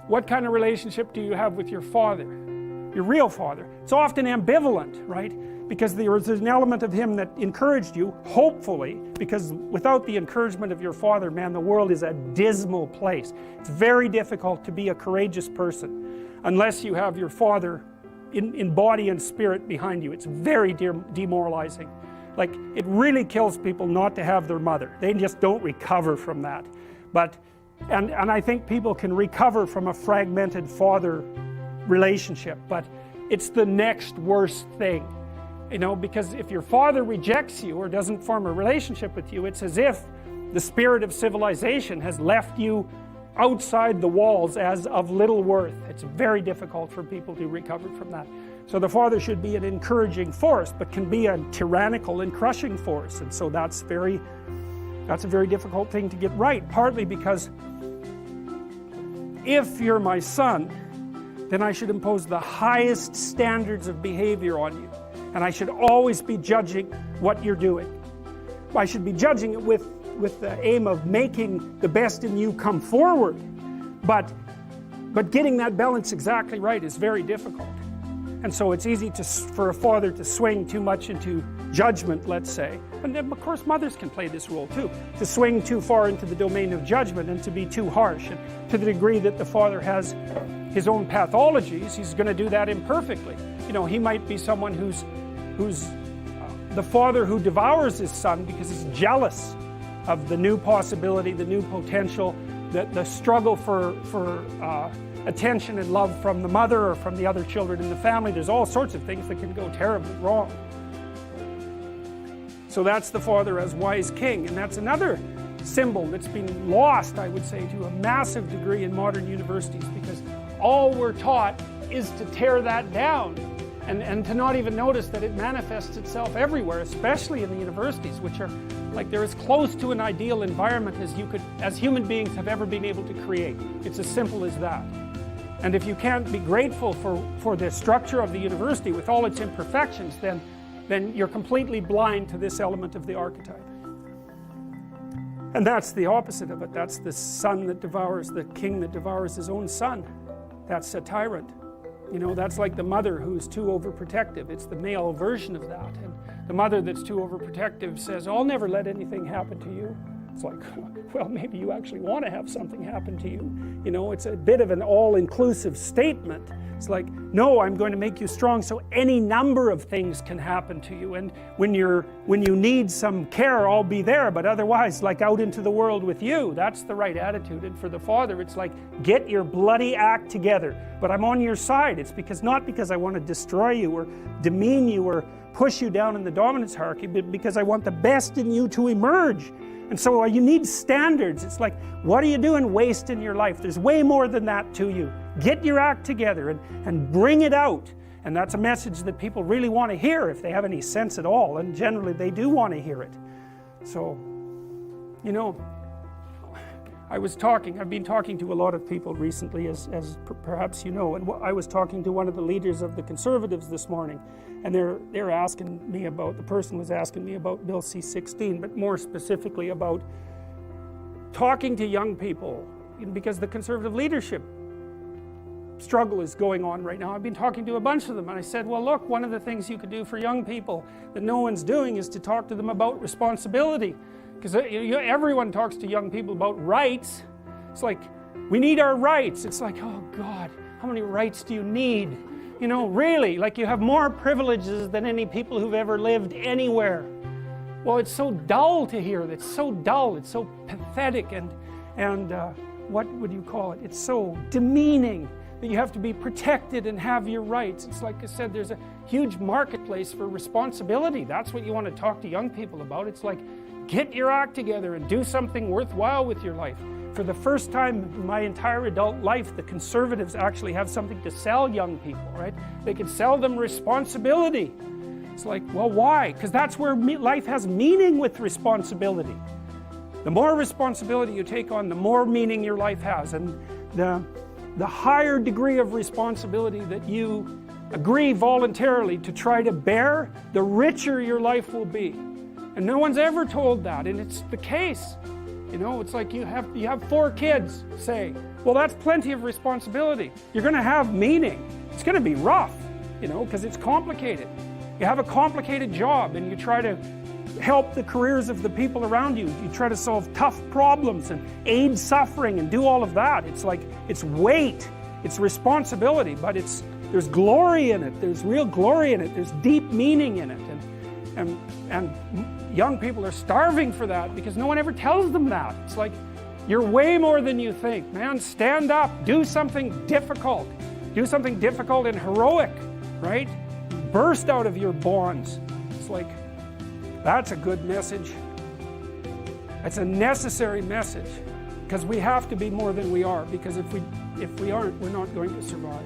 what kind of relationship do you have with your father, your real father? It's often ambivalent, right? Because there's an element of him that encouraged you, hopefully, because without the encouragement of your father, man, the world is a dismal place. It's very difficult to be a courageous person unless you have your father in body and spirit behind you. It's very demoralizing. Like, it really kills people not to have their mother. They just don't recover from that. But, and I think people can recover from a fragmented father relationship, but it's the next worst thing. You know, because if your father rejects you or doesn't form a relationship with you, it's as if the spirit of civilization has left you outside the walls as of little worth. It's very difficult for people to recover from that. So the father should be an encouraging force, but can be a tyrannical and crushing force. And so that's a very difficult thing to get right, partly because if you're my son, then I should impose the highest standards of behavior on you. And I should always be judging what you're doing. I should be judging it with the aim of making the best in you come forward. But getting that balance exactly right is very difficult. And so it's easy for a father to swing too much into judgment, let's say. And then, of course, mothers can play this role too. To swing too far into the domain of judgment and to be too harsh. And to the degree that the father has his own pathologies, he's going to do that imperfectly. You know, he might be someone who's the father who devours his son because he's jealous of the new possibility, the new potential, the struggle for attention and love from the mother or from the other children in the family. There's all sorts of things that can go terribly wrong. So that's the father as wise king, and that's another symbol that's been lost, I would say, to a massive degree in modern universities, because all we're taught is to tear that down. And to not even notice that it manifests itself everywhere, especially in the universities, which are like they're as close to an ideal environment as human beings have ever been able to create. It's as simple as that. And if you can't be grateful for the structure of the university with all its imperfections, then you're completely blind to this element of the archetype. And that's the opposite of it. That's the son that devours, the king that devours his own son. That's a tyrant. You know, that's like the mother who's too overprotective. It's the male version of that. And the mother that's too overprotective says, I'll never let anything happen to you. It's like, well, maybe you actually want to have something happen to you. You know, it's a bit of an all-inclusive statement. It's like, no, I'm going to make you strong so any number of things can happen to you. And when you need some care, I'll be there. But otherwise, like out into the world with you. That's the right attitude. And for the father, it's like, get your bloody act together. But I'm on your side. It's not because I want to destroy you or demean you or push you down in the dominance hierarchy, but because I want the best in you to emerge. And so you need standards. It's like, what are you doing wasting your life? There's way more than that to you. Get your act together and bring it out. And that's a message that people really want to hear if they have any sense at all. And generally they do want to hear it. So, you know, I've been talking to a lot of people recently, as perhaps you know, and I was talking to one of the leaders of the Conservatives this morning, and they're asking me about, the person was asking me about Bill C-16, but more specifically about talking to young people, because the Conservative leadership struggle is going on right now. I've been talking to a bunch of them, and I said, well, look, one of the things you could do for young people that no one's doing is to talk to them about responsibility. Because everyone talks to young people about rights. It's like, we need our rights. It's like, oh God, how many rights do you need? You know, really, like you have more privileges than any people who've ever lived anywhere. Well, it's so dull to hear that. It's so dull. It's so pathetic and what would you call it? It's so demeaning that you have to be protected and have your rights. It's like I said, there's a huge marketplace for responsibility. That's what you want to talk to young people about. It's like, get your act together and do something worthwhile with your life. For the first time in my entire adult life, the Conservatives actually have something to sell young people, right? They can sell them responsibility. It's like, well, why? Because that's where life has meaning with responsibility. The more responsibility you take on, the more meaning your life has. And the higher degree of responsibility that you agree voluntarily to try to bear, the richer your life will be. And no one's ever told that, and it's the case. You know, it's like you have 4 kids, say, Well, that's plenty of responsibility. You're going to have meaning. It's going to be rough, you know, because it's complicated. You have a complicated job and you try to help the careers of the people around you. You try to solve tough problems and aid suffering and do all of that. It's like, it's weight, it's responsibility, but there's glory in it. There's real glory in it. There's deep meaning in it. And young people are starving for that because no one ever tells them that. It's like, you're way more than you think, man. Stand up, do something difficult. Do something difficult and heroic, right? Burst out of your bonds. It's like, that's a good message. It's a necessary message because we have to be more than we are, because if we aren't, we're not going to survive.